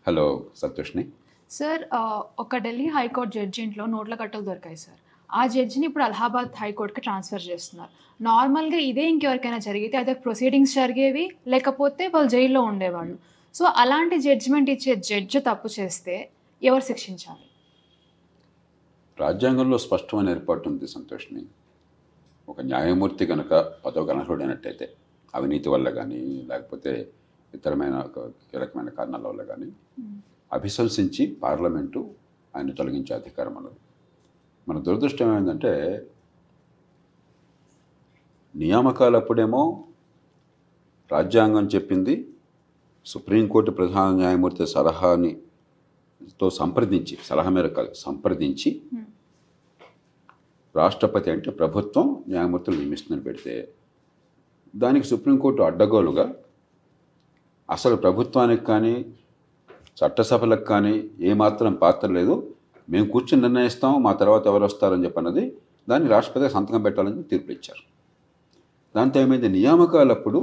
Hello సంతోష్ని. Sir ఒక Delhi high court judge ఇంట్లో నోట్ల కట్టలు దొరికాయి సార్. ఆ జడ్జిని ఇప్పుడు అలహాబాద్ హైకోర్టుకి ట్రాన్స్ఫర్ చేస్తున్నారు. నార్మల్గా ఇదే ఇంకెవరికైనా జరిగితే అదే ప్రొసీడింగ్స్ జరిగేవి, లేకపోతే వాళ్ళు జైల్లో ఉండేవాళ్ళు. సో అలాంటి జడ్జిమెంట్ ఇచ్చే జడ్జి తప్పు చేస్తే ఎవరు శిక్షించాలి? రాజ్యాంగంలో స్పష్టమైన ఏర్పాటు ఉంది సంతోష్ని. ఒక న్యాయమూర్తి కనుక పదవికి అనర్హుడైనట్టయితే అవినీతి వల్ల కానీ లేకపోతే ఇతరమైన కీలకమైన కారణాల వల్ల కానీ అభిశంసించి పార్లమెంటు ఆయన తొలగించే అధికారం అన్నది. మన దురదృష్టం ఏమైందంటే నియామకాలప్పుడేమో రాజ్యాంగం చెప్పింది సుప్రీంకోర్టు ప్రధాన న్యాయమూర్తి సలహా మేరకు కాదు, సంప్రదించి రాష్ట్రపతి అంటే ప్రభుత్వం న్యాయమూర్తులు నియమిస్తుందని పెడితే దానికి సుప్రీంకోర్టు అడ్డగోలుగా అసలు ప్రభుత్వానికి కానీ చట్టసభలకు కానీ ఏమాత్రం పాత్ర లేదు, మేము కూర్చొని నిర్ణయిస్తాం, మా తర్వాత ఎవరు వస్తారని చెప్పన్నది దాన్ని రాష్ట్రపతి సంతకం పెట్టాలని తీర్పు ఇచ్చారు. దాంతో ఏమైంది, నియామకాలప్పుడు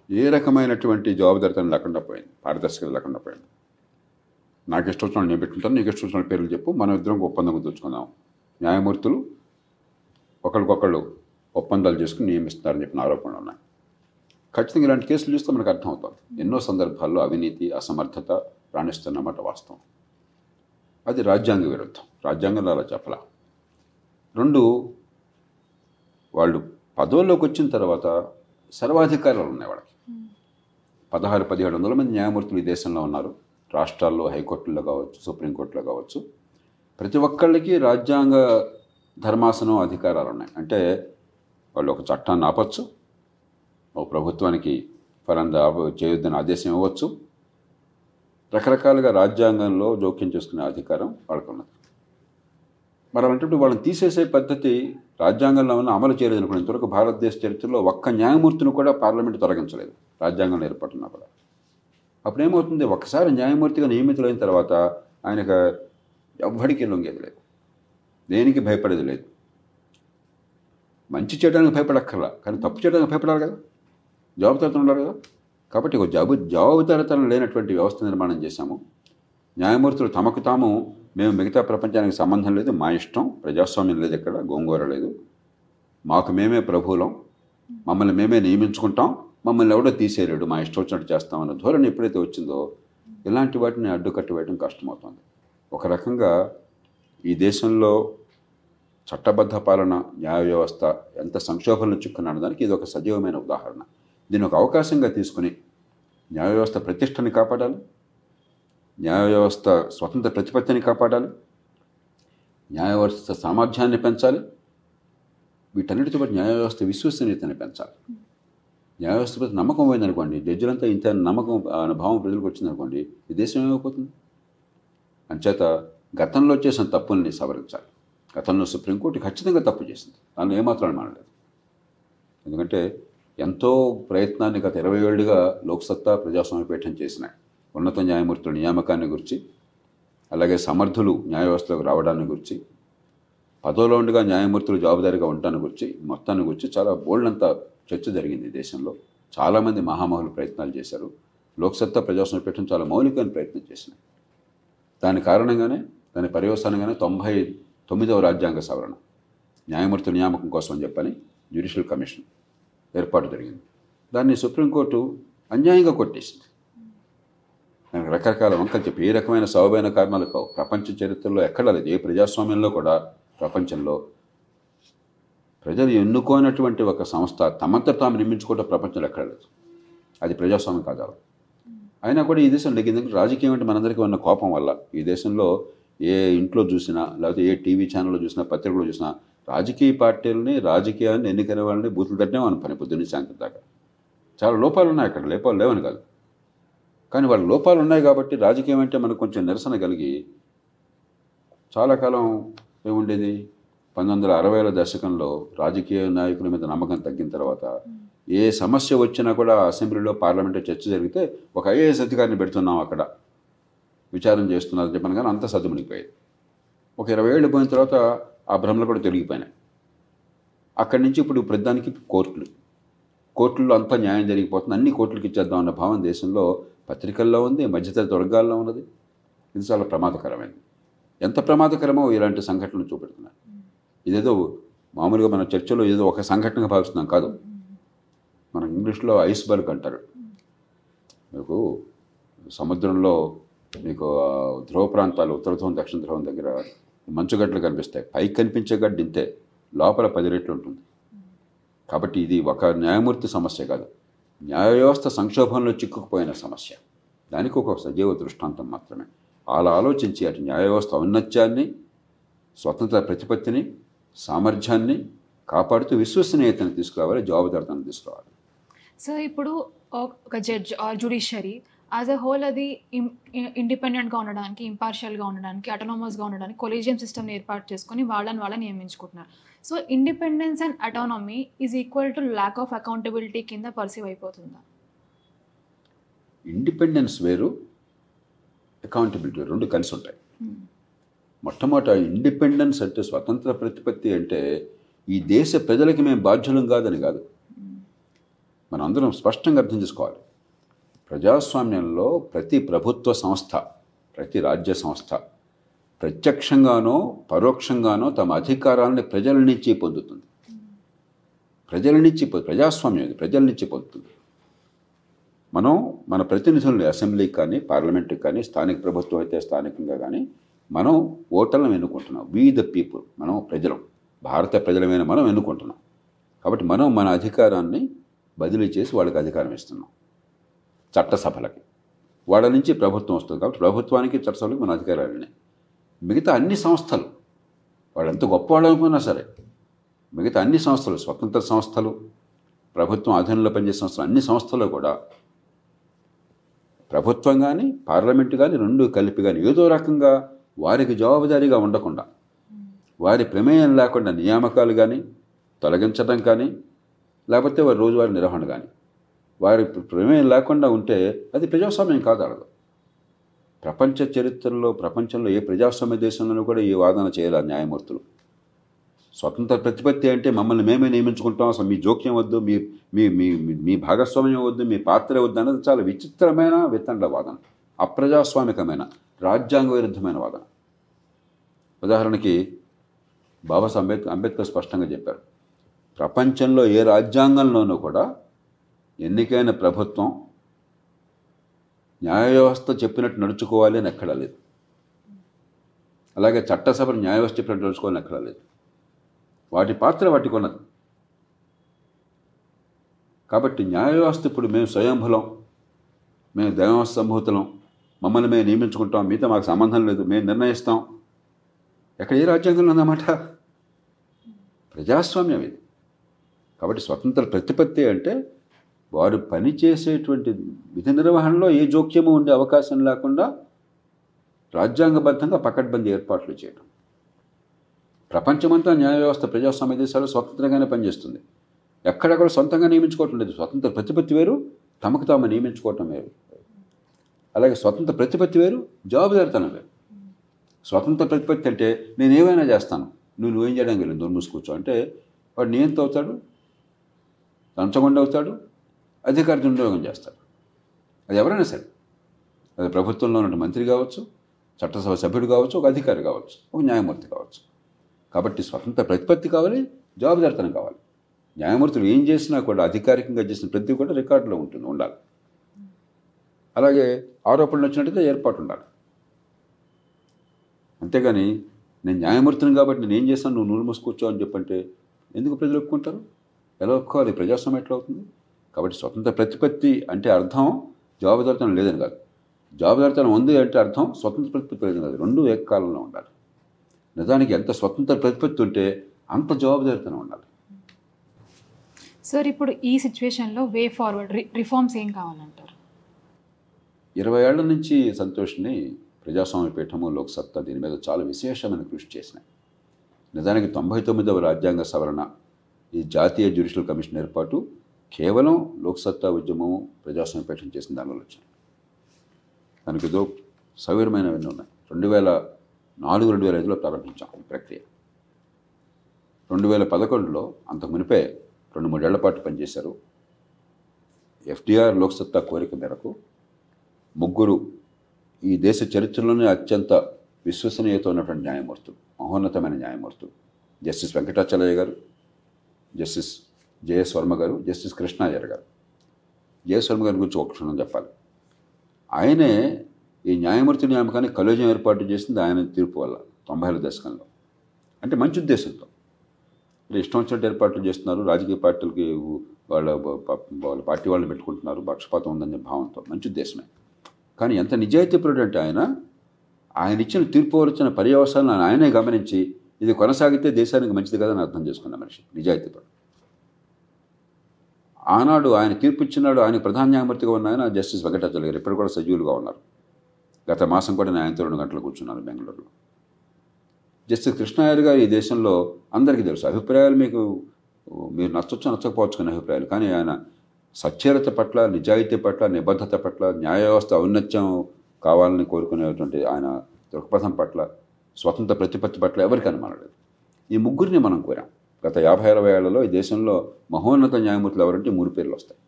ఏ రకమైనటువంటి జవాబుదారితనం లేకుండా పోయింది, పారదర్శకత లేకుండా పోయింది. నాకు ఇష్టం వచ్చిన నేను పెట్టుకుంటాను, నీకు ఇష్టం వచ్చిన పేర్లు చెప్పు, మనం ఇద్దరం ఒప్పందం కుదుర్చుకుందాం, న్యాయమూర్తులు ఒకరికొకళ్ళు ఒప్పందాలు చేసుకుని నియమిస్తున్నారని చెప్పిన ఆరోపణలు ఉన్నాయి. ఖచ్చితంగా ఇలాంటి కేసులు చూస్తే మనకు అర్థమవుతాం. ఎన్నో సందర్భాల్లో అవినీతి, అసమర్థత రాణిస్తున్నమాట వాస్తవం. అది రాజ్యాంగ విరుద్ధం, రాజ్యాంగంలో అలా చెప్పలా. రెండు, వాళ్ళు పదవుల్లోకి వచ్చిన తర్వాత సర్వాధికారాలు ఉన్నాయి వాళ్ళకి. 1600-1700 మంది న్యాయమూర్తులు ఈ దేశంలో ఉన్నారు. రాష్ట్రాల్లో హైకోర్టుల్లో కావచ్చు, సుప్రీంకోర్టులో కావచ్చు. ప్రతి ఒక్కళ్ళకి రాజ్యాంగ ధర్మాసనం అధికారాలు ఉన్నాయి. అంటే వాళ్ళు ఒక చట్టాన్ని ఆపచ్చు, ఒక ప్రభుత్వానికి ఫలానా చేయొద్దని ఆదేశం ఇవ్వచ్చు, రకరకాలుగా రాజ్యాంగంలో జోక్యం చేసుకునే అధికారం వాళ్ళకు ఉన్నది. మరి అలాంటి వాళ్ళని తీసేసే పద్ధతి రాజ్యాంగంలో ఉన్న అమలు చేయలేదు అనుకోండి. ఇంతవరకు భారతదేశ చరిత్రలో ఒక్క న్యాయమూర్తిని కూడా పార్లమెంటు తొలగించలేదు రాజ్యాంగంలో ఏర్పడుతున్నా కూడా. అప్పుడు ఏమవుతుంది, ఒకసారి న్యాయమూర్తిగా నియమితులైన తర్వాత ఆయనకు ఎవ్వడికి లొంగేది లేదు, దేనికి భయపడేది లేదు. మంచి చేయడానికి భయపడక్కర్లా, కానీ తప్పు చేయడానికి భయపడాలి కదా, జవాబుదారితనం ఉండాలి కదా. కాబట్టి ఒక జవాబుదారితనం లేనటువంటి వ్యవస్థ నిర్మాణం చేశాము. న్యాయమూర్తులు తమకు తాము మేము మిగతా ప్రపంచానికి సంబంధం లేదు, మా ఇష్టం, ప్రజాస్వామ్యం లేదు, ఎక్కడ గోంగూర లేదు, మాకు మేమే ప్రభువులం, మమ్మల్ని మేమే నియమించుకుంటాం, మమ్మల్ని ఎవడో తీసేయలేడు, మా ఇష్టం వచ్చినట్టు చేస్తామన్న ధోరణి ఎప్పుడైతే వచ్చిందో ఇలాంటి వాటిని అడ్డుకట్టు వేయడం కష్టమవుతుంది. ఒక రకంగా ఈ దేశంలో చట్టబద్ధ పాలన, న్యాయ వ్యవస్థ ఎంత సంక్షోభంలో చిక్కున్న దానికి ఇది ఒక సజీవమైన ఉదాహరణ. దీన్ని ఒక అవకాశంగా తీసుకుని న్యాయ వ్యవస్థ ప్రతిష్టని కాపాడాలి, న్యాయ వ్యవస్థ స్వతంత్ర ప్రతిపత్తిని కాపాడాలి, న్యాయ వ్యవస్థ సామర్థ్యాన్ని పెంచాలి, వీటన్నిటితో పాటు న్యాయ వ్యవస్థ విశ్వసనీయతని పెంచాలి. న్యాయ వ్యవస్థ ప్రతి నమ్మకం పోయిందనుకోండి, జడ్జిలంతా ఇంత నమ్మకం భావం ప్రజలకు వచ్చిందనుకోండి, ఈ దేశం ఏమైపోతుంది. అంచేత గతంలో చేసిన తప్పుల్ని సవరించాలి. గతంలో సుప్రీంకోర్టు ఖచ్చితంగా తప్పు చేసింది, దానిలో ఏమాత్రం మానలేదు. ఎందుకంటే ఎంతో ప్రయత్నాన్ని గత 20 ఏళ్ళుగా లోక్సత్తా ప్రజాస్వామ్యపీఠం చేసినాయి. ఉన్నత న్యాయమూర్తుల నియామకాన్ని గురించి, అలాగే సమర్థులు న్యాయ వ్యవస్థలోకి రావడాన్ని గురించి, పదవిలో ఉండగా న్యాయమూర్తులు జవాబుదారీగా ఉండటాన్ని గురించి, మొత్తాన్ని గురించి చాలా బోల్డంత చర్చ జరిగింది ఈ దేశంలో. చాలామంది మహామహులు ప్రయత్నాలు చేశారు. లోక్సత్తా ప్రజాస్వామ్యపీఠం చాలా మౌలికమైన ప్రయత్నం చేసినాయి. దాని కారణంగానే, దాని పర్యవసానంగానే 99వ రాజ్యాంగ సవరణ, న్యాయమూర్తుల నియామకం కోసం అని చెప్పని జ్యుడిషియల్ కమిషన్ ఏర్పాటు జరిగింది. దాన్ని సుప్రీంకోర్టు అన్యాయంగా కొట్టేసింది. దానికి రకరకాల వంకలు చెప్పి, ఏ రకమైన సబబైన కారణాలు కావు. ప్రపంచ చరిత్రలో ఎక్కడా లేదు, ఏ ప్రజాస్వామ్యంలో కూడా ప్రపంచంలో ప్రజలు ఎన్నుకోనటువంటి ఒక సంస్థ తమంతా తాము నిర్మించుకోవడం ప్రపంచంలో ఎక్కడా లేదు. అది ప్రజాస్వామ్యం కాదు. అయినా కూడా ఈ దేశం నెగ్గింది. రాజకీయం అంటే మనందరికీ ఉన్న కోపం వల్ల ఈ దేశంలో ఏ ఇంట్లో చూసినా, లేకపోతే ఏ టీవీ ఛానల్లో చూసినా, పత్రికలో చూసినా రాజకీయ పార్టీలని, రాజకీయాన్ని, ఎన్నికైన వాళ్ళని బూతులు తట్టినే మన పని పొద్దున్న సాయంత్రం దాకా. చాలా లోపాలు ఉన్నాయి అక్కడ, లోపాలు లేవని కాదు, కానీ వాళ్ళ లోపాలు ఉన్నాయి కాబట్టి రాజకీయం అంటే మనకు కొంచెం నిరసన కలిగి చాలా కాలం ఏముండేది. 1960ల దశకంలో రాజకీయ నాయకుల మీద నమ్మకం తగ్గిన తర్వాత ఏ సమస్య వచ్చినా కూడా అసెంబ్లీలో, పార్లమెంట్లో చర్చ జరిగితే ఒక ఐఏఎస్ అధికారిని పెడుతున్నాం అక్కడ విచారణ చేస్తున్నారని చెప్పాను, కానీ అంతా సద్దుమణిగిపోయేది. ఒక 20 ఏళ్ళు పోయిన తర్వాత ఆ భ్రమలు కూడా తొలగిపోయినాయి. అక్కడి నుంచి ఇప్పుడు ప్రతిదానికి కోర్టుల్లో అంతా న్యాయం జరిగిపోతుంది, అన్ని కోర్టులకు ఇచ్చేద్దాం అన్న భావం దేశంలో పత్రికల్లో ఉంది, మధ్యతరగతి వర్గాల్లో ఉన్నది. ఇది చాలా ప్రమాదకరమైనది. ఎంత ప్రమాదకరమో ఇలాంటి సంఘటనలు చూపెడుతున్నారు. ఇదేదో మామూలుగా మన చర్చలో ఏదో ఒక సంఘటనగా భావిస్తున్నాం కాదు. మన ఇంగ్లీష్లో ఐస్బర్గ్ అంటారు. మీకు సముద్రంలో మీకు ధ్రువ ప్రాంతాలు, ఉత్తర ధ్రువం దక్షిణ ధ్రువం దగ్గర మంచుగడ్డలు కనిపిస్తాయి. పైకి కనిపించే గడ్డ ఇంతే, లోపల 10 రెట్లు ఉంటుంది. కాబట్టి ఇది ఒక న్యాయమూర్తి సమస్య కాదు, న్యాయ వ్యవస్థ సంక్షోభంలో చిక్కుకుపోయిన సమస్య. దానికి ఒక సజీవ దృష్టాంతం మాత్రమే. అలా ఆలోచించి అటు న్యాయ వ్యవస్థ ఔన్నత్యాన్ని, స్వతంత్ర ప్రతిపత్తిని, సామర్థ్యాన్ని కాపాడుతూ విశ్వసనీయతను తీసుకురావాలి, జవాబుదారితనం తీసుకురావాలి. సో ఇప్పుడు ఒక judge or judiciary as a whole అది ఇండిపెండెంట్గా ఉండడానికి, ఇంపార్షియల్గా ఉండడానికి, అటానమస్గా ఉండడానికి కొలీజియం సిస్టమ్ని ఏర్పాటు చేసుకొని వాళ్ళని నియమించుకుంటున్నారు. So independence and autonomy is equal to lack of accountability కింద పర్సీవ్ అయిపోతుందా? ఇండిపెండెన్స్ వేరు, అకౌంటబిలిటీ రెండు కలిసి ఉంటాయి. మొట్టమొదట ఇండిపెండెన్స్ అంటే స్వతంత్ర ప్రతిపత్తి అంటే ఈ దేశ ప్రజలకి మేము బాధ్యులం కాదని కాదు. మనం అందరం స్పష్టంగా అర్థం చేసుకోవాలి. ప్రజాస్వామ్యంలో ప్రతి ప్రభుత్వ సంస్థ, ప్రతి రాజ్య సంస్థ ప్రత్యక్షంగానో పరోక్షంగానో తమ అధికారాలను ప్రజల నుంచి పొందుతుంది. ప్రజాస్వామ్యం ఇది ప్రజల నుంచి పొందుతుంది. మనం మన ప్రతినిధులను అసెంబ్లీకి కానీ, పార్లమెంట్కి కానీ, స్థానిక ప్రభుత్వం అయితే స్థానికంగా కానీ మనం ఓటర్లను ఎన్నుకుంటున్నాం. వీ ద పీపుల్, మనం ప్రజలం, భారత ప్రజలమైన మనం ఎన్నుకుంటున్నాం. కాబట్టి మనం మన అధికారాన్ని బదిలీ చేసి వాళ్ళకి అధికారం ఇస్తున్నాం. చట్టసభలకి వాళ్ళ నుంచి ప్రభుత్వం వస్తుంది. కాబట్టి ప్రభుత్వానికి, చట్టసభలకు మన అధికారాలు ఉన్నాయి. మిగతా అన్ని సంస్థలు, వాళ్ళు ఎంత గొప్పవాళ్ళు అనుకున్నా సరే, మిగతా అన్ని సంస్థలు, స్వతంత్ర సంస్థలు, ప్రభుత్వం ఆధీనంలో పనిచేసే సంస్థలు, అన్ని సంస్థల్లో కూడా ప్రభుత్వం కానీ, పార్లమెంటు కానీ రెండు కలిపి కానీ ఏదో రకంగా వారికి జవాబుదారీగా ఉండకుండా, వారి ప్రమేయం లేకుండా నియామకాలు కానీ తొలగించడం కానీ, లేకపోతే వారి రోజువారీ నిర్వహణ కానీ వారి ప్రమేయం లేకుండా ఉంటే అది ప్రజాస్వామ్యం కాదు. ప్రపంచ చరిత్రలో, ప్రపంచంలో ఏ ప్రజాస్వామ్య దేశంలోనూ కూడా ఈ వాదన చేయాలి న్యాయమూర్తులు. స్వతంత్ర ప్రతిపత్తి అంటే మమ్మల్ని మేమే నియమించుకుంటాం, అసలు మీ జోక్యం వద్దు, మీ మీ మీ మీ భాగస్వామ్యం వద్దు, మీ పాత్ర వద్దు అన్నది చాలా విచిత్రమైన వితండ వాదన, అప్రజాస్వామికమైన, రాజ్యాంగ విరుద్ధమైన వాదన. ఉదాహరణకి బాబాసాహెబ్ అంబేద్కర్ స్పష్టంగా చెప్పారు, ప్రపంచంలో ఏ రాజ్యాంగంలోనూ కూడా ఎన్నికైన ప్రభుత్వం న్యాయ వ్యవస్థ చెప్పినట్టు నడుచుకోవాలి అని ఎక్కడా లేదు. అలాగే చట్టసభలు న్యాయ వ్యవస్థ చెప్పినట్టు నడుచుకోవాలని ఎక్కడా లేదు. వాటి పాత్ర వాటికి ఉన్నది. కాబట్టి న్యాయ వ్యవస్థ ఇప్పుడు మేము స్వయంభులం, మేము దైవ సంభూతులం, మమ్మల్ని మేము నియమించుకుంటాం, మీతో మాకు సంబంధం లేదు, మేము నిర్ణయిస్తాం, ఎక్కడ ఏ రాజ్యాంగంలో ఉందన్నమాట. ప్రజాస్వామ్యం ఇది. కాబట్టి స్వతంత్ర ప్రతిపత్తి అంటే వారు పనిచేసేటువంటి విధి నిర్వహణలో ఏ జోక్యము ఉండే అవకాశం లేకుండా రాజ్యాంగబద్ధంగా పకడ్బందీ ఏర్పాట్లు చేయడం. ప్రపంచమంతా న్యాయ వ్యవస్థ ప్రజాస్వామ్య దేశాలు స్వతంత్రంగానే పనిచేస్తుంది. ఎక్కడెక్కడ సొంతంగా నియమించుకోవటం లేదు. స్వతంత్ర ప్రతిపత్తి వేరు, తమకు తాము నియమించుకోవటం వేరు. అలాగే స్వతంత్ర ప్రతిపత్తి వేరు, జవాబుదారితనం వేరు. స్వతంత్ర ప్రతిపత్తి అంటే నేను ఏమైనా చేస్తాను, నువ్వేం చేయడానికి వెళ్ళి దూరం మూసుకూర్చో అంటే వాడు నియంత అవుతాడు, లంచగొండ అవుతాడు, అధికార దుర్వినియోగం చేస్తాడు. అది ఎవరైనా సరే, అది ప్రభుత్వంలో ఉన్న మంత్రి కావచ్చు, చట్టసభ సభ్యుడు కావచ్చు, ఒక అధికారి కావచ్చు, ఒక న్యాయమూర్తి కావచ్చు. కాబట్టి స్వతంత్ర ప్రతిపత్తి కావాలి, జవాబుదారితనం కావాలి. న్యాయమూర్తులు ఏం చేసినా కూడా అధికారికంగా చేసిన ప్రతి కూడా రికార్డులో ఉండాలి. అలాగే ఆరోపణలు వచ్చినట్టయితే ఏర్పాటు ఉండాలి. అంతేగాని నేను న్యాయమూర్తిని కాబట్టి నేను ఏం చేస్తాను, నువ్వు నూరు మూసుకూర్చో అని చెప్పంటే ఎందుకు ప్రజలు ఒప్పుకుంటారు? ఎలా ఒప్పుకోవాలి? ప్రజాస్వామ్యం ఎట్లా అవుతుంది? కాబట్టి స్వతంత్ర ప్రతిపత్తి అంటే అర్థం జవాబుదారితనం లేదని కాదు. జవాబుదారితనం ఉంది అంటే అర్థం స్వతంత్ర ప్రతిపత్తి లేదని కాదు. రెండు ఏకకాలంలో ఉండాలి. నిజానికి ఎంత స్వతంత్ర ప్రతిపత్తి ఉంటే అంత జవాబుదారితనం ఉండాలి. సార్, ఇప్పుడు ఈ సిచ్యువేషన్లో వే ఫార్వర్డ్ రిఫార్మ్స్ ఏం కావాలంటారు? 20 ఏళ్ల నుంచి సంతోష్ని ప్రజాస్వామ్య పీఠము, లోక్సత్తా దీని మీద చాలా విశేషమైన కృషి చేసినాయి. నిజానికి 99వ రాజ్యాంగ సవరణ, ఈ జాతీయ జ్యుడిషియల్ కమిషన్ ఏర్పాటు కేవలం లోక్సత్తా ఉద్యమం, ప్రజాస్వామ్య పీఠం చేసిన దానివల్ల వచ్చినాయి. దానికి ఏదో సౌకర్యమైనవన్నీ ఉన్నాయి. 2004-2005లో ప్రారంభించాం ఈ ప్రక్రియ. 2011లో అంతకు మునిపే 2-3 ఏళ్ల పాటు పనిచేశారు. FDR లోక్సత్తా కోరిక మేరకు ముగ్గురు ఈ దేశ చరిత్రలోనే అత్యంత విశ్వసనీయత ఉన్నటువంటి న్యాయమూర్తులు, మహోన్నతమైన న్యాయమూర్తులు. జస్టిస్ వెంకటాచలయ్య గారు, జస్టిస్ జేఎస్ వర్మ గారు, జస్టిస్ కృష్ణాయ్యర్ గారు. జేఎస్ వర్మ గారి గురించి ఒక క్షణం చెప్పాలి. ఆయనే ఈ న్యాయమూర్తి నియామకానికి కలేజియం ఏర్పాటు చేసింది ఆయన తీర్పు వల్ల 90ల దశకంలో. అంటే మంచి ఉద్దేశంతో. ఇష్టం వచ్చినట్టు ఏర్పాట్లు చేస్తున్నారు, రాజకీయ పార్టీలకి వాళ్ళ పార్టీ వాళ్ళని పెట్టుకుంటున్నారు, పక్షపాతం ఉందనే భావంతో. మంచి ఉద్దేశమే. కానీ ఎంత నిజాయితీపరుడు అంటే ఆయన ఇచ్చిన తీర్పు వచ్చిన పర్యవసానాలను ఆయనే గమనించి ఇది కొనసాగితే దేశానికి మంచిది కదని అర్థం చేసుకున్న మనిషి, నిజాయితీపరుడు. ఆనాడు ఆయన తీర్పు ఇచ్చినాడు. ఆయన ప్రధాన న్యాయమూర్తిగా ఉన్న ఆయన జస్టిస్ వెంకటాచల గారు ఇప్పుడు కూడా సజీవులుగా ఉన్నారు. గత మాసం కూడా నేను ఆయనతో 2 గంటలు కూర్చున్నాను బెంగళూరులో. జస్టిస్ కృష్ణాయ్యర్ గారు ఈ దేశంలో అందరికీ తెలుసు. అభిప్రాయాలు మీరు నచ్చొచ్చు నచ్చకపోవచ్చు కొన్ని అభిప్రాయాలు, కానీ ఆయన సచ్ఛీలత పట్ల, నిజాయితీ పట్ల, నిబద్ధత పట్ల, న్యాయ వ్యవస్థ ఔన్నత్యం కావాలని కోరుకునేటువంటి ఆయన దృక్పథం పట్ల, స్వతంత్ర ప్రతిపత్తి పట్ల ఎవరికి అనుమానలేదు. ఈ ముగ్గురిని మనం కోరాం. గత 50-60 ఏళ్లలో ఈ దేశంలో మహోన్నత న్యాయమూర్తులు ఎవరంటే 3 పేర్లు వస్తాయి.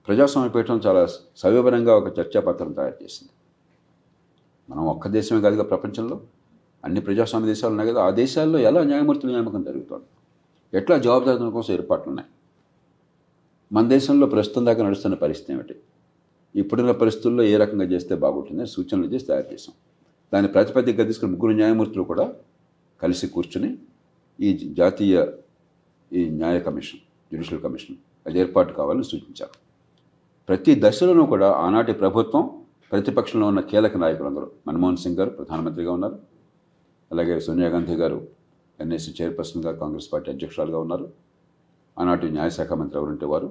ప్రజాస్వామ్య పీఠం చాలా సవివరంగా ఒక చర్చాపత్రం తయారు చేసింది. మనం ఒక్క దేశమే కాదుగా, ప్రపంచంలో అన్ని ప్రజాస్వామ్య దేశాలు ఉన్నాయి కదా, ఆ దేశాల్లో ఎలా న్యాయమూర్తుల నియామకం జరుగుతుంది, ఎట్లా జవాబుదారీతనం కోసం ఏర్పాట్లు ఉన్నాయి, మన దేశంలో ప్రస్తుతం దాకా నడుస్తున్న పరిస్థితి ఏమిటి, ఇప్పుడున్న పరిస్థితుల్లో ఏ రకంగా చేస్తే బాగుంటుందని సూచనలు చేసి తయారు చేసాం. దాని ప్రాతిపదికగా తీసుకుని 3 న్యాయమూర్తులు కూడా కలిసి కూర్చుని ఈ జాతీయ న్యాయ కమిషన్, జ్యుడిషియల్ కమిషన్ అది ఏర్పాటు కావాలని సూచించారు. ప్రతి దశలోనూ కూడా ఆనాటి ప్రభుత్వం, ప్రతిపక్షంలో ఉన్న కీలక నాయకులందరూ, మన్మోహన్ సింగ్ గారు ప్రధానమంత్రిగా ఉన్నారు, అలాగే సోనియా గాంధీ గారు ఎన్ఎస్సీ చైర్పర్సన్గా కాంగ్రెస్ పార్టీ అధ్యక్షురాలుగా ఉన్నారు. ఆనాటి న్యాయశాఖ మంత్రి ఎవరంటే వారు,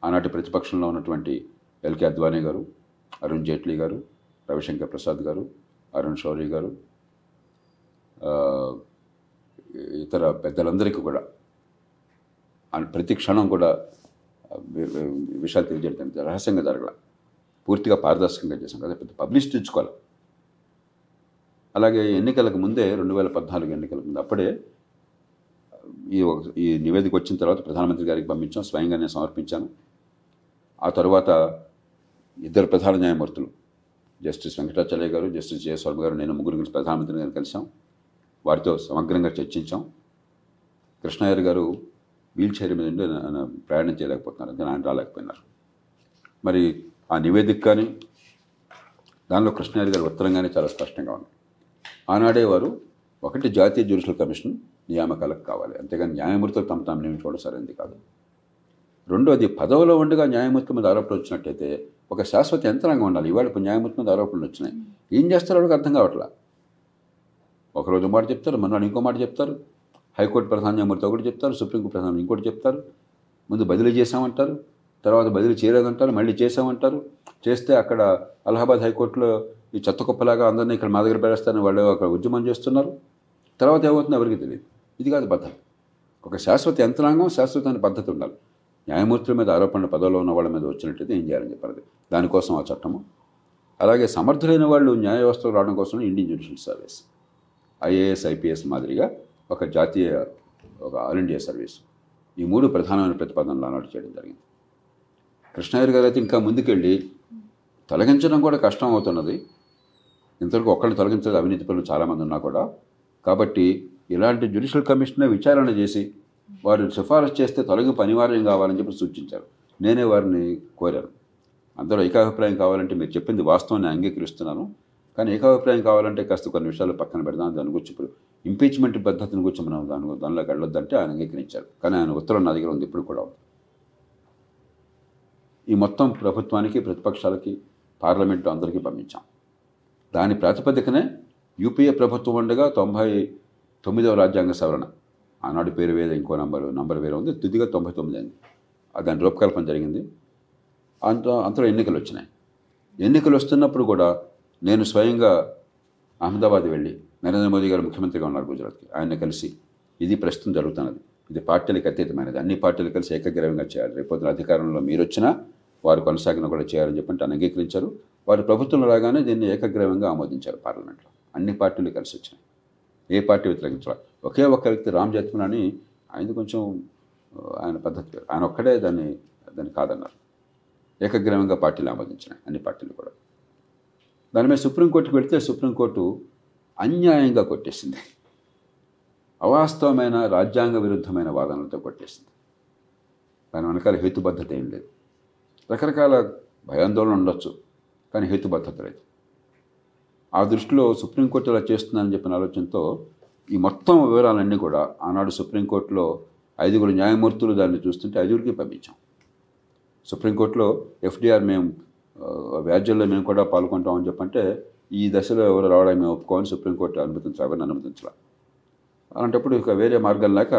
ఆనాటి ప్రతిపక్షంలో ఉన్నటువంటి ఎల్కే అద్వానీ గారు, అరుణ్ జైట్లీ గారు, రవిశంకర్ ప్రసాద్ గారు, అరుణ్ శౌరి గారు, ఇతర పెద్దలందరికీ కూడా ప్రతి క్షణం కూడా విషయాలు తెలియజేయడం రహస్యంగా జరగల, పూర్తిగా పారదర్శకంగా చేశాం కదా, పెద్ద పబ్లిసిటీ ఇచ్చుకోవాలి. అలాగే ఎన్నికలకు ముందే 2014 ఎన్నికలకు ముందు అప్పుడే ఈ నివేదిక వచ్చిన తర్వాత ప్రధానమంత్రి గారికి పంపించాం, స్వయంగా నేను సమర్పించాను. ఆ తర్వాత 2 ప్రధాన న్యాయమూర్తులు జస్టిస్ వెంకటాచలయ్య గారు, జస్టిస్ జేఎస్ వర్మ గారు, నేను 3 గురించి ప్రధానమంత్రి గారిని కలిసాం. వారితో సమగ్రంగా చర్చించాం. కృష్ణాయ్యర్ గారు వీల్ చైర్ మీద ఉండి ప్రయాణం చేయలేకపోతున్నారు, అందుకని ఆయన రాలేకపోయినారు. మరి ఆ నివేదిక కానీ దానిలో కృష్ణాయ్యర్ గారు ఉత్తరం కానీ చాలా స్పష్టంగా ఉంది. ఆనాడే వారు ఒకటి జాతీయ జ్యుడిషియల్ కమిషన్ నియామకాలకు కావాలి, అంతేగాని న్యాయమూర్తులు తాము నియమించుకోవడం సరైనది కాదు. రెండోది, పదవిలో ఉండగా న్యాయమూర్తుల మీద ఆరోపణలు వచ్చినట్టయితే ఒక శాశ్వత యంత్రాంగం ఉండాలి. ఇవాళ ఇప్పుడు న్యాయమూర్తి మీద ఆరోపణలు వచ్చినాయి, ఏం చేస్తారో వాళ్ళకి అర్థం కావట్లా. ఒకరోజు మాట చెప్తారు, మన్నాడు ఇంకో మాట చెప్తారు, హైకోర్టు ప్రధాన న్యాయమూర్తి ఒకటి చెప్తారు, సుప్రీంకోర్టు ప్రధాన ఇంకోటి చెప్తారు, ముందు బదిలీ చేశామంటారు, తర్వాత బదిలీ చేయలేదంటారు, మళ్ళీ చేశామంటారు. చేస్తే అక్కడ అలహాబాద్ హైకోర్టులో ఈ చెత్త కుప్పలాగా అందరినీ ఇక్కడ మా దగ్గర పెడేస్తారని వాళ్ళు అక్కడ ఉద్యమం చేస్తున్నారు. తర్వాత ఏమవుతుందో ఎవరికి తెలియదు. ఇది కాదు పద్ధతి. ఒక శాశ్వత యంత్రాంగం, శాశ్వతమైన పద్ధతి ఉండాలి. న్యాయమూర్తుల మీద ఆరోపణలు పదవిలో ఉన్న వాళ్ళ మీద వచ్చినట్టయితే ఏం చేయాలని చెప్పారు. దానికోసం ఆ చట్టము. అలాగే సమర్థులైన వాళ్ళు న్యాయ వ్యవస్థలో రావడం కోసం Indian judicial service, IAS IPS మాదిరిగా ఒక జాతీయ, ఒక ఆల్ ఇండియా సర్వీస్, ఈ 3 ప్రధానమైన ప్రతిపాదనలు ఆనాడు చేయడం జరిగింది. కృష్ణాయ్యర్ గారు అయితే ఇంకా ముందుకెళ్ళి తొలగించడం కూడా కష్టం అవుతున్నది. ఇంతవరకు ఒక్కరిని తొలగించలేదు, అవినీతి పనులు చాలామంది ఉన్నా కూడా. కాబట్టి ఇలాంటి జ్యుడిషియల్ కమిషన్నే విచారణ చేసి వారు సిఫారసు చేస్తే తొలగింపు అనివార్యం కావాలని చెప్పి సూచించారు. నేనే వారిని కోరాను. అందరూ ఏకాభిప్రాయం కావాలంటే మీరు చెప్పింది వాస్తవాన్ని అంగీకరిస్తున్నాను, కానీ ఏకాభిప్రాయం కావాలంటే కాస్త కొన్ని విషయాలు పక్కన పెడదాం. దాని గురించి ఇప్పుడు ఇంపీచ్మెంట్ పద్ధతిని గురించి మనం దానిలోకి వెళ్ళొద్దంటే ఆయన అంగీకరించారు. కానీ ఆయన ఉత్తరం నా దగ్గర ఉంది, ఇప్పుడు కూడా ఉంది. ఈ మొత్తం ప్రభుత్వానికి, ప్రతిపక్షాలకి, పార్లమెంటు అందరికీ పంపించాం. దాని ప్రాతిపదికనే యూపీఏ ప్రభుత్వం ఉండగా 99వ రాజ్యాంగ సవరణ, ఆనాడు పేరు వేరే, ఇంకో నంబర్ వేరే ఉంది, తుదిగా 99 అయింది. దాని రూపకల్పన జరిగింది. అంతలో ఎన్నికలు వచ్చినాయి. ఎన్నికలు వస్తున్నప్పుడు కూడా నేను స్వయంగా అహ్మదాబాద్ వెళ్ళి, నరేంద్ర మోదీ గారు ముఖ్యమంత్రిగా ఉన్నారు గుజరాత్కి, ఆయన కలిసి ఇది ప్రస్తుతం జరుగుతున్నది, ఇది పార్టీలకు అతీతమైనది, అన్ని పార్టీలు కలిసి ఏకగ్రీవంగా చేయాలి, రేపొద్దున అధికారంలో మీరు వచ్చినా వారు కొనసాగిన కూడా చేయాలని చెప్పంటే అంగీకరించారు. వారు ప్రభుత్వంలో రాగానే దీన్ని ఏకగ్రీవంగా ఆమోదించారు పార్లమెంట్లో. అన్ని పార్టీలు కలిసి వచ్చినాయి, ఏ పార్టీ వ్యతిరేకించాలి. ఒకే ఒక్క వ్యక్తి రామ్ జెత్మలాని అని, ఆయన కొంచెం ఆయన పద్ధతి, ఆయన ఒక్కడే దాన్ని కాదన్నారు. ఏకగ్రీవంగా పార్టీలు ఆమోదించినాయి, అన్ని పార్టీలు కూడా. దాని మీద సుప్రీంకోర్టుకు వెళితే సుప్రీంకోర్టు అన్యాయంగా కొట్టేసింది, అవాస్తవమైన రాజ్యాంగ విరుద్ధమైన వాదనలతో కొట్టేసింది. దాని వెనకాల హేతుబద్ధత ఏం లేదు. రకరకాల భయాందోళన ఉండొచ్చు, కానీ హేతుబద్ధత లేదు. ఆ దృష్టిలో సుప్రీంకోర్టు ఇలా చేస్తుందని చెప్పిన ఆలోచనతో ఈ మొత్తం వివరాలన్నీ కూడా ఆనాడు సుప్రీంకోర్టులో 5 న్యాయమూర్తులు దాన్ని చూస్తుంటే 5కి పంపించాం. సుప్రీంకోర్టులో FDR మేము వ్యాజ్యంలో మేము కూడా పాల్గొంటామని చెప్పంటే ఈ దశలో ఎవరు రావడానికి మేము ఒప్పుకోవాలని సుప్రీంకోర్టు ఎవరిని అనుమతించాలి. అలాంటప్పుడు ఇక వేరే మార్గం లేక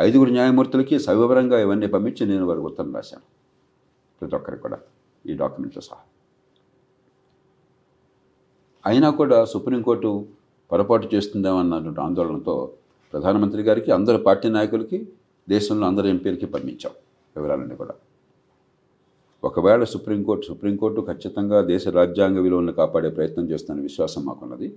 5 న్యాయమూర్తులకి సవివరంగా ఇవన్నీ పంపించి నేను వారికి ఉత్తరం రాశాను, ప్రతి ఒక్కరికి కూడా ఈ డాక్యుమెంట్తో సహా. అయినా కూడా సుప్రీంకోర్టు పొరపాటు చేస్తుందేమన్నటువంటి ఆందోళనతో ప్రధానమంత్రి గారికి, అందరు పార్టీ నాయకులకి, దేశంలో అందరు ఎంపీలకి పంపించాం వివరాలన్నీ కూడా. ఒకవేళ సుప్రీంకోర్టు ఖచ్చితంగా దేశ రాజ్యాంగ విలువలను కాపాడే ప్రయత్నం చేస్తున్న విశ్వాసం మాకున్నది.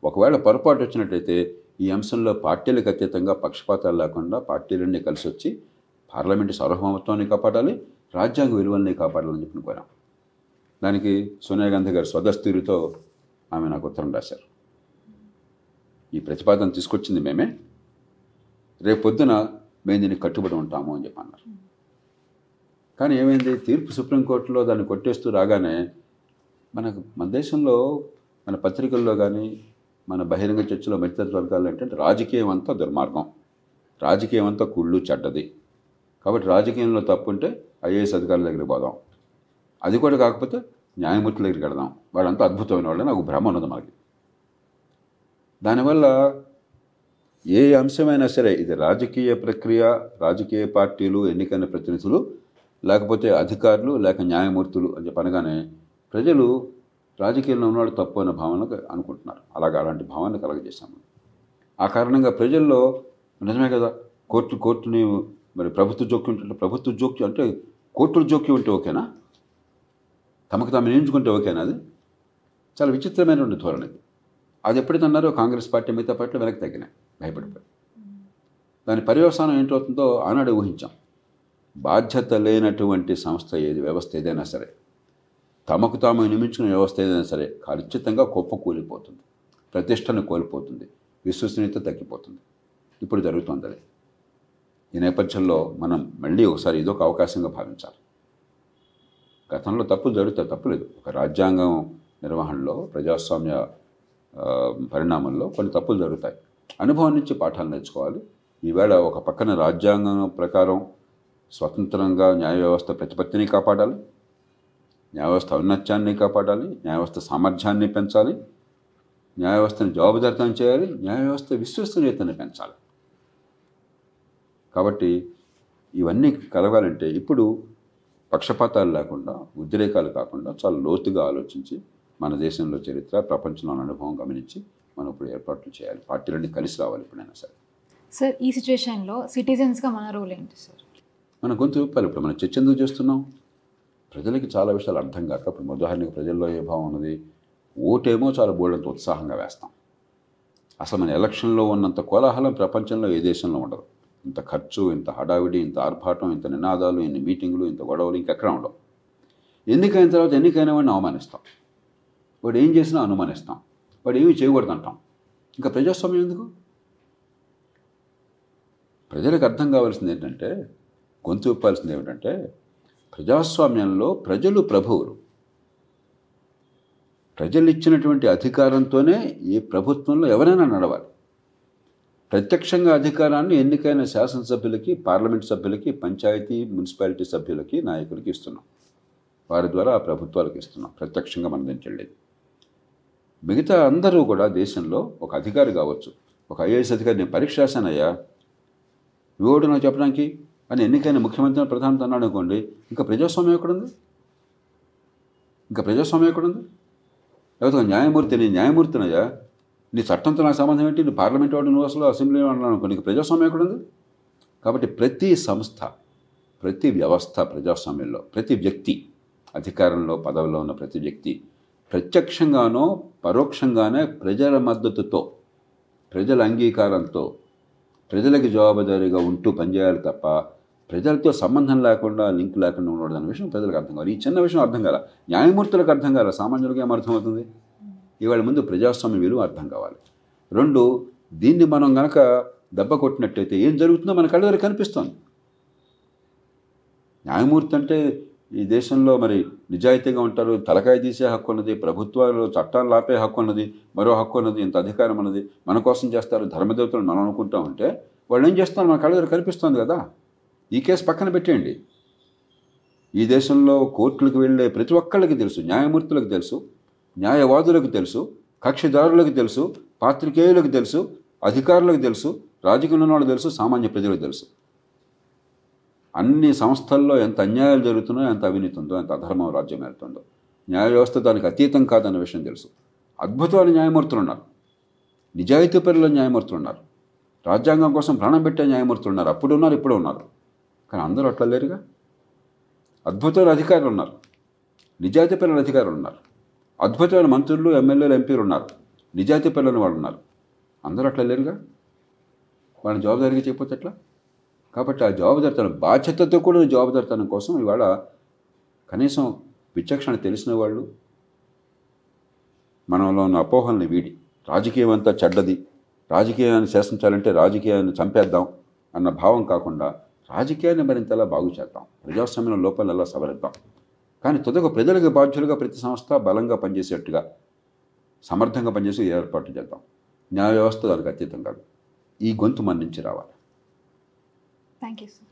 ఒకవేళ పొరపాటు వచ్చినట్లయితే ఈ అంశంలో పార్టీలకు అతీతంగా పక్షపాతాలు లేకుండా పార్టీలన్నీ కలిసి వచ్చి పార్లమెంటు సార్వభౌమత్వాన్ని కాపాడాలి, రాజ్యాంగ విలువల్ని కాపాడాలని చెప్పి కోరాం. దానికి సోనియా గాంధీ గారు స్వదస్తూరితో ఆమె నాకు ఉత్తరం రాశారు. ఈ ప్రతిపాదన తీసుకొచ్చింది మేమే, రేపు పొద్దున మేము దీనికి కట్టుబడి ఉంటాము అని చెప్పి అన్నారు. కానీ ఏమైంది, తీర్పు సుప్రీంకోర్టులో దాన్ని కొట్టేస్తూ రాగానే మన దేశంలో మన పత్రికల్లో కానీ మన బహిరంగ చర్చలో మధ్యతరగతి వర్గాలు ఏంటంటే రాజకీయం అంతా దుర్మార్గం, రాజకీయం అంతా కుళ్ళు చెడ్డది, కాబట్టి రాజకీయంలో తప్పు ఉంటే IAS అధికారుల దగ్గరికి పోదాం, అది కూడా కాకపోతే న్యాయమూర్తుల దగ్గరికి వెళదాం, వాళ్ళంతా అద్భుతమైన వాళ్ళని నాకు భ్రమ ఉన్నది మనకి. దానివల్ల ఏ అంశమైనా సరే ఇది రాజకీయ ప్రక్రియ, రాజకీయ పార్టీలు, ఎన్నికైన ప్రతినిధులు, లేకపోతే అధికారులు, లేక న్యాయమూర్తులు అని చెప్పనగానే ప్రజలు రాజకీయంలో ఉన్నవాడు తప్పు అనే భావన అనుకుంటున్నారు. అలాంటి భావన కలగజేశాము. ఆ కారణంగా ప్రజల్లో నిజమే కదా, కోర్టుని మరి ప్రభుత్వ జోక్యం ఉంటే, ప్రభుత్వ జోక్యం అంటే కోర్టుల జోక్యం ఉంటే ఓకేనా, తమకు తాము నియమించుకుంటే ఓకేనా, అది చాలా విచిత్రమైనటువంటి ధోరణి. అది ఎప్పుడైతే అన్నారో కాంగ్రెస్ పార్టీ మిగతా పార్టీలు వెనక్కి తగ్గినాయి, భయపడిపోయి. దాని పర్యవసానం ఏంటవుతుందో ఆనాడే ఊహించాం. బాధ్యత లేనటువంటి సంస్థ వ్యవస్థ ఏదైనా సరే, తమకు తాము నియమించుకునే వ్యవస్థ ఏదైనా సరే ఖచ్చితంగా కూలిపోతుంది, ప్రతిష్టను కోల్పోతుంది, విశ్వసనీయత తగ్గిపోతుంది. ఇప్పుడు జరుగుతుంది అది. ఈ నేపథ్యంలో మనం మళ్ళీ ఒకసారి ఇదొక అవకాశంగా భావించాలి. గతంలో తప్పులు జరుగుతాయి, తప్పులేదు. ఒక రాజ్యాంగం నిర్వహణలో, ప్రజాస్వామ్య పరిణామంలో కొన్ని తప్పులు జరుగుతాయి. అనుభవం నుంచి పాఠాలు నేర్చుకోవాలి. ఈవేళ ఒక పక్కన రాజ్యాంగం ప్రకారం స్వతంత్రంగా న్యాయ వ్యవస్థ ప్రతిపత్తిని కాపాడాలి, న్యాయ వ్యవస్థ ఔన్నత్యాన్ని కాపాడాలి, న్యాయ వ్యవస్థ సామర్థ్యాన్ని పెంచాలి, న్యాయ వ్యవస్థను జవాబుదారితం చేయాలి, న్యాయ వ్యవస్థ విశ్వసనీయతని పెంచాలి. కాబట్టి ఇవన్నీ కలగాలంటే ఇప్పుడు పక్షపాతాలు లేకుండా, ఉద్రేకాలు కాకుండా చాలా లోతుగా ఆలోచించి మన దేశంలో చరిత్ర, ప్రపంచంలోని అనుభవం గమనించి మనం ఇప్పుడు ఏర్పాట్లు చేయాలి. పార్టీలన్నీ కలిసి రావాలి ఎప్పుడైనా సరే. సార్, ఈ సిచ్యువేషన్లో సిటిజన్స్గా మన రోల్ ఏంటి సార్? మన గొంతు విప్పాలి. ఇప్పుడు మనం చర్చ ఎందుకు చేస్తున్నాం? ప్రజలకి చాలా విషయాలు అర్థం కాక, ఇప్పుడు ఉదాహరణకి ప్రజల్లో ఏ భావం ఉన్నది, ఓటేమో చాలా బోల్డంత ఉత్సాహంగా వేస్తాం. అసలు మన ఎలక్షన్లో ఉన్నంత కోలాహలం ప్రపంచంలో ఏ దేశంలో ఉండదు. ఇంత ఖర్చు, ఇంత హడావిడి, ఇంత ఆర్భాటం, ఇంత నినాదాలు, ఇన్ని మీటింగులు, ఇంత గొడవలు ఇంకెక్కడ ఉండవు. ఎన్నికైన తర్వాత ఎన్నికైన వాడిని అవమానిస్తాం, వాడు ఏం చేసినా అనుమానిస్తాం, వాడు ఏమీ చేయకూడదంటాం. ఇంకా ప్రజాస్వామ్యం ఎందుకు? ప్రజలకు అర్థం కావాల్సింది ఏంటంటే, గొంతు విప్పాల్సింది ఏమిటంటే, ప్రజాస్వామ్యంలో ప్రజలు ప్రభువులు. ప్రజలు ఇచ్చినటువంటి అధికారంతోనే ఈ ప్రభుత్వంలో ఎవరైనా నడవాలి. ప్రత్యక్షంగా అధికారాన్ని ఎన్నికైన శాసనసభ్యులకి, పార్లమెంట్ సభ్యులకి, పంచాయతీ, మున్సిపాలిటీ సభ్యులకి, నాయకులకి ఇస్తున్నాం. వారి ద్వారా ఆ ప్రభుత్వాలకు ఇస్తున్నాం, ప్రత్యక్షంగా మన నుంచి వెళ్ళేది. మిగతా అందరూ కూడా దేశంలో ఒక అధికారి కావచ్చు, ఒక IAS అధికారి, నేను పరీక్ష రాశానయ్యా, నువ్వు నాకు చెప్పడానికి అని ఎన్నికైన ముఖ్యమంత్రి, ప్రధానమంత్రి అన్నాడు అనుకోండి, ఇంకా ప్రజాస్వామ్యం ఎక్కడుంది? లేకపోతే న్యాయమూర్తినయ్యా, నీ చట్టంతో నాకు సంబంధం ఏంటి, నీ పార్లమెంట్ వాడు, నువ్వు అసలు అసెంబ్లీ అన్నాను అనుకో, నీకు ప్రజాస్వామ్యం ఎక్కడుంది? కాబట్టి ప్రతి సంస్థ, ప్రతి వ్యవస్థ ప్రజాస్వామ్యంలో, ప్రతి వ్యక్తి, అధికారంలో పదవిలో ఉన్న ప్రతి వ్యక్తి ప్రత్యక్షంగానో పరోక్షంగానే ప్రజల మద్దతుతో, ప్రజల అంగీకారంతో, ప్రజలకు జవాబుదారీగా ఉంటూ పనిచేయాలి తప్ప ప్రజలతో సంబంధం లేకుండా లింక్ లేకుండా ఉండడం అనే విషయం ప్రజలకు అర్థం కావాలి. ఈ చిన్న విషయం అర్థం కాల, న్యాయమూర్తులకు అర్థం కాల, సామాన్యులకు ఏం అర్థమవుతుంది? ఇవాళ ముందు ప్రజాస్వామ్య విలువ అర్థం కావాలి. 2, దీన్ని మనం గనక దెబ్బ కొట్టినట్టయితే ఏం జరుగుతుందో మన కళ్ళ దగ్గర కనిపిస్తుంది. న్యాయమూర్తి అంటే ఈ దేశంలో మరి నిజాయితీగా ఉంటారు, తలకాయ తీసే హక్కు ఉన్నది, ప్రభుత్వాలు చట్టాలు ఆపే హక్కు ఉన్నది, మరో హక్కు ఉన్నది, ఇంత అధికారం ఉన్నది, మన కోసం చేస్తారు, ధర్మదేవతలు మనం అనుకుంటామంటే వాళ్ళు ఏం చేస్తున్నారు మన కళ్ళ దగ్గర కనిపిస్తుంది కదా. ఈ కేసు పక్కన పెట్టేయండి. ఈ దేశంలో కోర్టులకు వెళ్ళే ప్రతి ఒక్కళ్ళకి తెలుసు, న్యాయమూర్తులకు తెలుసు, న్యాయవాదులకు తెలుసు, కక్షిదారులకు తెలుసు, పాత్రికేయులకు తెలుసు, అధికారులకు తెలుసు, రాజకీయంలో వాళ్ళకి తెలుసు, సామాన్య ప్రజలకు తెలుసు. అన్ని సంస్థల్లో ఎంత అన్యాయాలు జరుగుతున్నాయో, ఎంత అవినీతి ఉందో, ఎంత అధర్మం రాజ్యం ఏరుతుందో, న్యాయ వ్యవస్థ దానికి అతీతం కాదన్న విషయం తెలుసు. అద్భుతమైన న్యాయమూర్తులు ఉన్నారు, నిజాయితీ పరుల న్యాయమూర్తులు ఉన్నారు, రాజ్యాంగం కోసం ప్రాణం పెట్టే న్యాయమూర్తులు ఉన్నారు, అప్పుడు ఉన్నారు, ఇప్పుడు ఉన్నారు. కానీ అందరూ అట్లా లేరుగా. అద్భుతమైన అధికారులు ఉన్నారు, నిజాయితీ పరుల అధికారులు ఉన్నారు, అద్భుతమైన మంత్రులు, ఎమ్మెల్యేలు, ఎంపీలు ఉన్నారు, నిజాయితీ పరులని వాళ్ళు ఉన్నారు. అందరూ అట్లా లేరుగా. వాళ్ళని జవాబుదారీగా చేయకపోతే ఎట్లా? కాబట్టి ఆ జవాబుదారితనం, బాధ్యతతో కూడా జవాబుదారితనం కోసం ఇవాళ కనీసం విచక్షణ తెలిసిన వాళ్ళు మనలో ఉన్న అపోహల్ని వీడి, రాజకీయం అంతా చెడ్డది, రాజకీయాన్ని శాసించాలంటే రాజకీయాన్ని చంపేద్దాం అన్న భావం కాకుండా రాజకీయాన్ని మరింతలా బాగు చేద్దాం, ప్రజాస్వామ్యం లోపాలు ఎలా సవరిద్దాం. కానీ తుదకు ప్రజలకు బాధ్యులుగా ప్రతి సంస్థ బలంగా పనిచేసేట్టుగా, సమర్థంగా పనిచేసి ఏర్పాటు చేద్దాం. న్యాయ వ్యవస్థ దానికి అతీతం కాదు. ఈ గొంతు మన నుంచి రావాలి. Thank you sir.